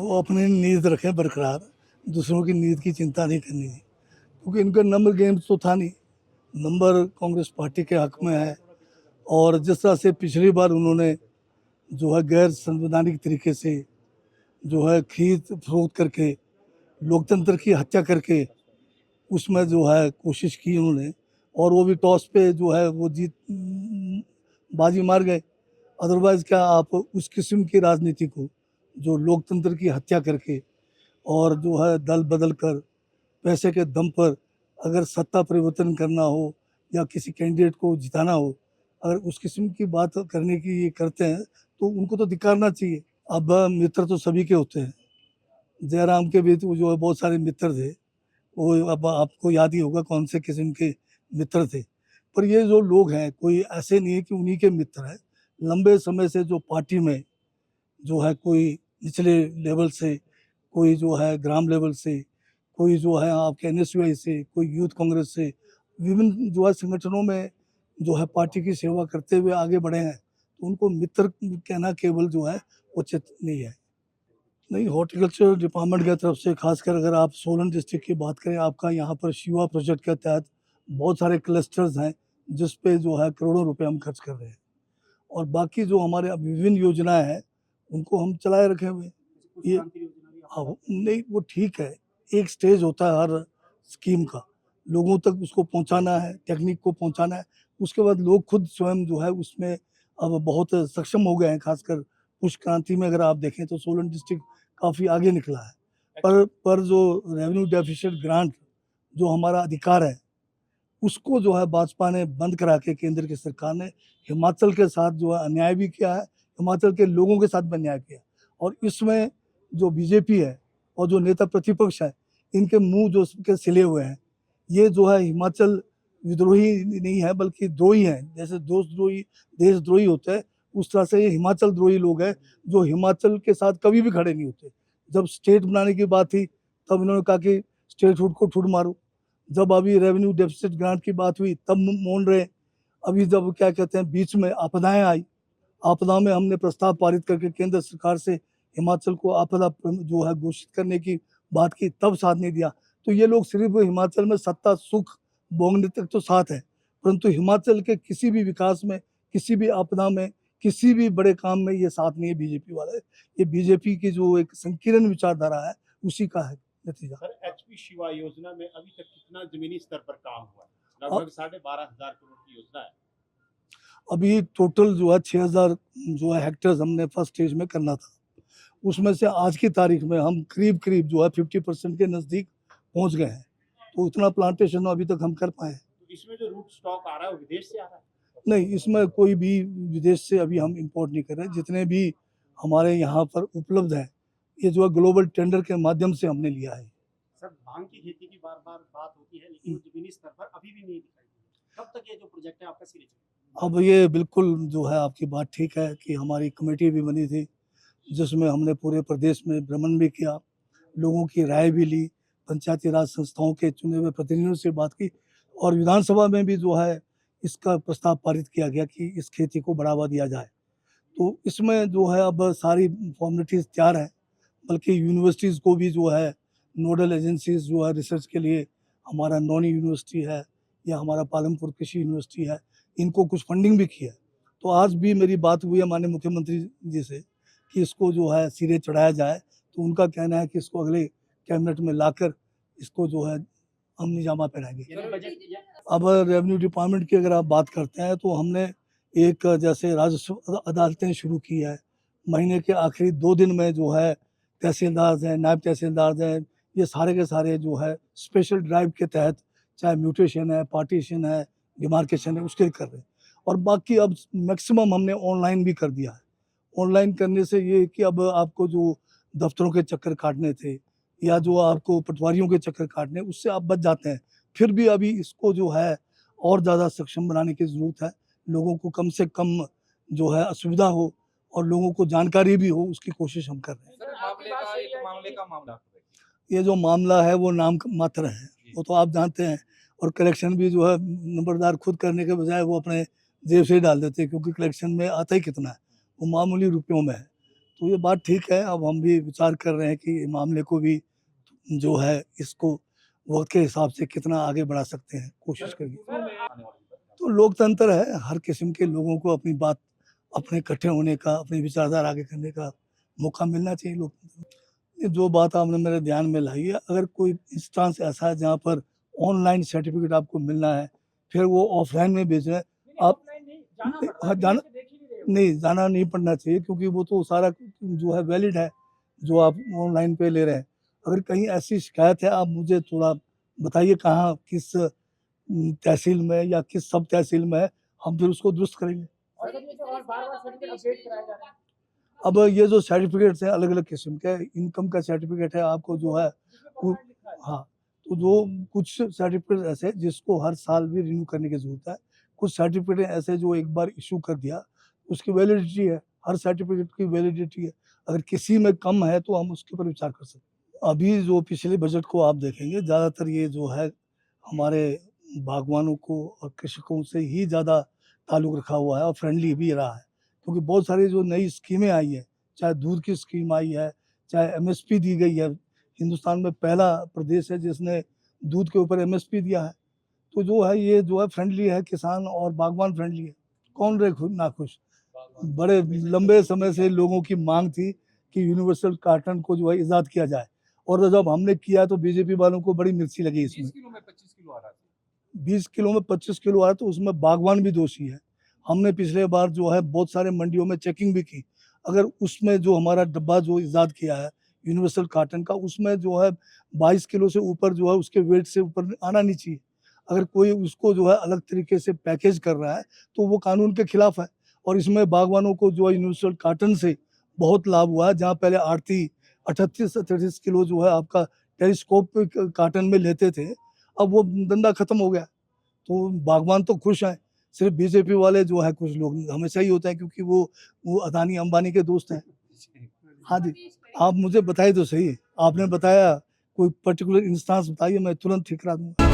वो अपनी नीयत रखें बरकरार, दूसरों की नीयत की चिंता नहीं करनी है, क्योंकि इनका नंबर गेम तो था नहीं। नंबर कांग्रेस पार्टी के हक में है, और जिस तरह से पिछली बार उन्होंने जो है गैर संवैधानिक तरीके से जो है खरीद फरोख्त करके लोकतंत्र की हत्या करके उसमें जो है कोशिश की उन्होंने, और वो भी टॉस पे जो है वो जीत बाजी मार गए। अदरवाइज क्या आप उस किस्म की राजनीति को जो लोकतंत्र की हत्या करके और जो है दल बदल कर पैसे के दम पर अगर सत्ता परिवर्तन करना हो या किसी कैंडिडेट को जिताना हो, अगर उस किस्म की बात करने की ये करते हैं तो उनको तो धिक्कारना चाहिए। अब मित्र तो सभी के होते हैं, जयराम के भी तो जो है बहुत सारे मित्र थे, वो अब आपको याद ही होगा कौन से किस्म के मित्र थे। पर ये जो लोग हैं कोई ऐसे नहीं है कि उन्हीं के मित्र हैं। लंबे समय से जो पार्टी में जो है कोई निचले लेवल से, कोई जो है ग्राम लेवल से, कोई जो है आपके एनएसयूआई से, कोई यूथ कांग्रेस से, विभिन्न जो है संगठनों में जो है पार्टी की सेवा करते हुए आगे बढ़े हैं, तो उनको मित्र कहना केवल जो है उचित नहीं है। नहीं, हॉर्टिकल्चर डिपार्टमेंट की तरफ से खासकर अगर आप सोलन डिस्ट्रिक्ट की बात करें, आपका यहाँ पर शिवा प्रोजेक्ट के तहत बहुत सारे क्लस्टर्स हैं जिस पे जो है करोड़ों रुपए हम खर्च कर रहे हैं, और बाकी जो हमारे अब विभिन्न योजनाएं हैं उनको हम चलाए रखे हुए हैं। ये हाँ नहीं, वो ठीक है, एक स्टेज होता है हर स्कीम का, लोगों तक उसको पहुंचाना है, टेक्निक को पहुंचाना है, उसके बाद लोग खुद स्वयं जो है उसमें अब बहुत सक्षम हो गए हैं। खासकर पुष्प क्रांति में अगर आप देखें तो सोलन डिस्ट्रिक्ट काफ़ी आगे निकला है। पर जो रेवेन्यू डेफिसिट ग्रांट जो हमारा अधिकार है उसको जो है भाजपा ने बंद करा के केंद्र की सरकार ने हिमाचल के साथ जो है अन्याय भी किया है, हिमाचल के लोगों के साथ भी अन्याय किया। और इसमें जो बीजेपी है और जो नेता प्रतिपक्ष है, इनके मुंह जो के सिले हुए हैं, ये जो है हिमाचल विद्रोही नहीं है बल्कि द्रोही है। जैसे दोषद्रोही देशद्रोही होते हैं, उस तरह से ये हिमाचल द्रोही लोग हैं जो हिमाचल के साथ कभी भी खड़े नहीं होते। जब स्टेट बनाने की बात थी तब इन्होंने कहा कि स्टेट हुड को ठुड मारो, जब अभी रेवेन्यू डेफिसिट ग्रांट की बात हुई तब मौन रहे। अभी जब क्या कहते हैं बीच में आपदाएं आई, आपदा में हमने प्रस्ताव पारित करके केंद्र सरकार से हिमाचल को आपदा जो है घोषित करने की बात की, तब साथ नहीं दिया। तो ये लोग सिर्फ हिमाचल में सत्ता सुख भोगने तक तो साथ है, परंतु हिमाचल के किसी भी विकास में, किसी भी आपदा में, किसी भी बड़े काम में ये साथ नहीं है बीजेपी वाले। ये बीजेपी की जो एक संकीर्ण विचारधारा है उसी का है नतीजा। सर, एचपी शिवा योजना में अभी तक कितना जमीनी स्तर पर काम हुआ है? लगभग 12,500 करोड़ की योजना है। अभी टोटल जो है 6,000 जो है हेक्टेयर हमने फर्स्ट स्टेज में करना था, उसमें से आज की तारीख में हम करीब करीब जो है 50% के नज़दीक पहुंच गए हैं। तो इतना प्लांटेशन अभी तक हम कर पाए। तो इसमें जो रूट स्टॉक आ रहा है वो विदेश से आ रहा है? नहीं, इसमें कोई भी विदेश से अभी हम इंपोर्ट नहीं कर रहे। जितने भी हमारे यहाँ पर उपलब्ध हैं, ये जो है ग्लोबल टेंडर के माध्यम से हमने लिया है। सर, भांग की खेती की बार बार बात होती है, लेकिन जमीनी स्तर पर अभी भी नहीं दिखाई दी। कब तक ये जो प्रोजेक्ट है आपका सिरे चढ़ेगा? अब ये बिल्कुल जो है आपकी बात ठीक है कि हमारी कमेटी भी बनी थी जिसमें हमने पूरे प्रदेश में भ्रमण भी किया, लोगों की राय भी ली, पंचायती राज संस्थाओं के चुने हुए प्रतिनिधियों से बात की, और विधानसभा में भी जो है इसका प्रस्ताव पारित किया गया कि इस खेती को बढ़ावा दिया जाए। तो इसमें जो है अब सारी फॉर्मेलिटीज़ तैयार हैं, बल्कि यूनिवर्सिटीज़ को भी जो है नोडल एजेंसीज जो है रिसर्च के लिए, हमारा नौनी यूनिवर्सिटी है या हमारा पालमपुर कृषि यूनिवर्सिटी है, इनको कुछ फंडिंग भी की है। तो आज भी मेरी बात हुई है माननीय मुख्यमंत्री जी से कि इसको जो है सिरे चढ़ाया जाए, तो उनका कहना है कि इसको अगले कैबिनेट में लाकर इसको जो है हम निजामा पहनाएंगे। अब रेवेन्यू डिपार्टमेंट की अगर आप बात करते हैं तो हमने एक जैसे राजस्व अदालतें शुरू की है। महीने के आखिरी 2 दिन में जो है तहसीलदार हैं, नायब तहसीलदार हैं, ये सारे के सारे जो है स्पेशल ड्राइव के तहत, चाहे म्यूटेशन है, पार्टीशन है, डिमार्केशन है, उसके कर रहे हैं। और बाकी अब मैक्सिमम हमने ऑनलाइन भी कर दिया है। ऑनलाइन करने से ये कि अब आपको जो दफ्तरों के चक्कर काटने थे या जो आपको पटवारियों के चक्कर काटने, उससे आप बच जाते हैं। फिर भी अभी इसको जो है और ज़्यादा सक्षम बनाने की ज़रूरत है। लोगों को कम से कम जो है असुविधा हो और लोगों को जानकारी भी हो, उसकी कोशिश हम कर रहे हैं। ये जो मामला है वो नाम मात्र है, वो तो आप जानते हैं। और कलेक्शन भी जो है नंबरदार खुद करने के बजाय वो अपने जेब से ही डाल देते हैं, क्योंकि कलेक्शन में आता ही कितना है, वो मामूली रुपयों में है। तो ये बात ठीक है। अब हम भी विचार कर रहे हैं कि मामले को भी जो है इसको वक्त के हिसाब से कितना आगे बढ़ा सकते हैं, कोशिश करेंगे। तो लोकतंत्र है, हर किस्म के लोगों को अपनी बात, अपने इकट्ठे होने का, अपनी विचारधारा आगे करने का मौका मिलना चाहिए लोकतंत्र में। ये जो बात आपने मेरे ध्यान में लाई है, अगर कोई इंस्टेंस ऐसा है जहाँ पर ऑनलाइन सर्टिफिकेट आपको मिलना है, फिर वो ऑफलाइन में भेज रहे हैं, आप हाँ, जाना नहीं पड़ना चाहिए, क्योंकि वो तो सारा जो है वैलिड है जो आप ऑनलाइन पे ले रहे हैं। अगर कहीं ऐसी शिकायत है, आप मुझे थोड़ा बताइए कहाँ, किस तहसील में या किस सब तहसील में है, हम फिर उसको दुरुस्त करेंगे। अब ये जो सर्टिफिकेट्स हैं अलग अलग किस्म के, इनकम का सर्टिफिकेट है आपको जो है वो, हाँ, तो जो कुछ सर्टिफिकेट ऐसे हैं जिसको हर साल भी रिन्यू करने की जरूरत है। कुछ सर्टिफिकेट ऐसे जो एक बार इशू कर दिया उसकी वैलिडिटी है, हर सर्टिफिकेट की वैलिडिटी है। अगर किसी में कम है तो हम उसके ऊपर विचार कर सकते हैं। अभी जो पिछले बजट को आप देखेंगे, ज़्यादातर ये जो है हमारे बागवानों को और कृषकों से ही ज़्यादा ताल्लुक़ रखा हुआ है और फ्रेंडली भी रहा है, क्योंकि बहुत सारी जो नई स्कीमें आई हैं, चाहे दूध की स्कीम आई है, चाहे एमएसपी दी गई है। हिंदुस्तान में पहला प्रदेश है जिसने दूध के ऊपर एमएसपी दिया है। तो जो है ये जो है फ्रेंडली है, किसान और बागवान फ्रेंडली है। कौन रहे नाखुश? बड़े लंबे समय से लोगों की मांग थी कि यूनिवर्सल कार्टन को जो है ईजाद किया जाए, और जब हमने किया तो बीजेपी वालों को बड़ी मिर्ची लगी इसमें। 20 किलो में 25 किलो आ रहा था। 20 किलो में 25 किलो आया, तो उसमें बागवान भी दोषी है। हमने पिछले बार जो है बहुत सारे मंडियों में चेकिंग भी की। अगर उसमें जो हमारा डब्बा जो ईजाद किया है यूनिवर्सल कार्टन का, उसमें जो है 22 किलो से ऊपर जो है उसके वेट से ऊपर आना नहीं चाहिए। अगर कोई उसको जो है अलग तरीके से पैकेज कर रहा है तो वो कानून के खिलाफ है। और इसमें बागवानों को जो है यूनिवर्सल कार्टन से बहुत लाभ हुआ है। जहाँ पहले आड़ती 38-38 किलो जो है आपका टेलीस्कोपिक कार्टन में लेते थे, अब वो धंधा खत्म हो गया। तो बागवान तो खुश हैं, सिर्फ बीजेपी वाले जो है, कुछ लोग हमेशा ही होते हैं, क्योंकि वो अदानी अंबानी के दोस्त हैं। हाँ जी, आप मुझे बताइए तो सही, आपने बताया कोई पर्टिकुलर इंस्टेंस बताइए, मैं तुरंत ठीक करा दूंगा।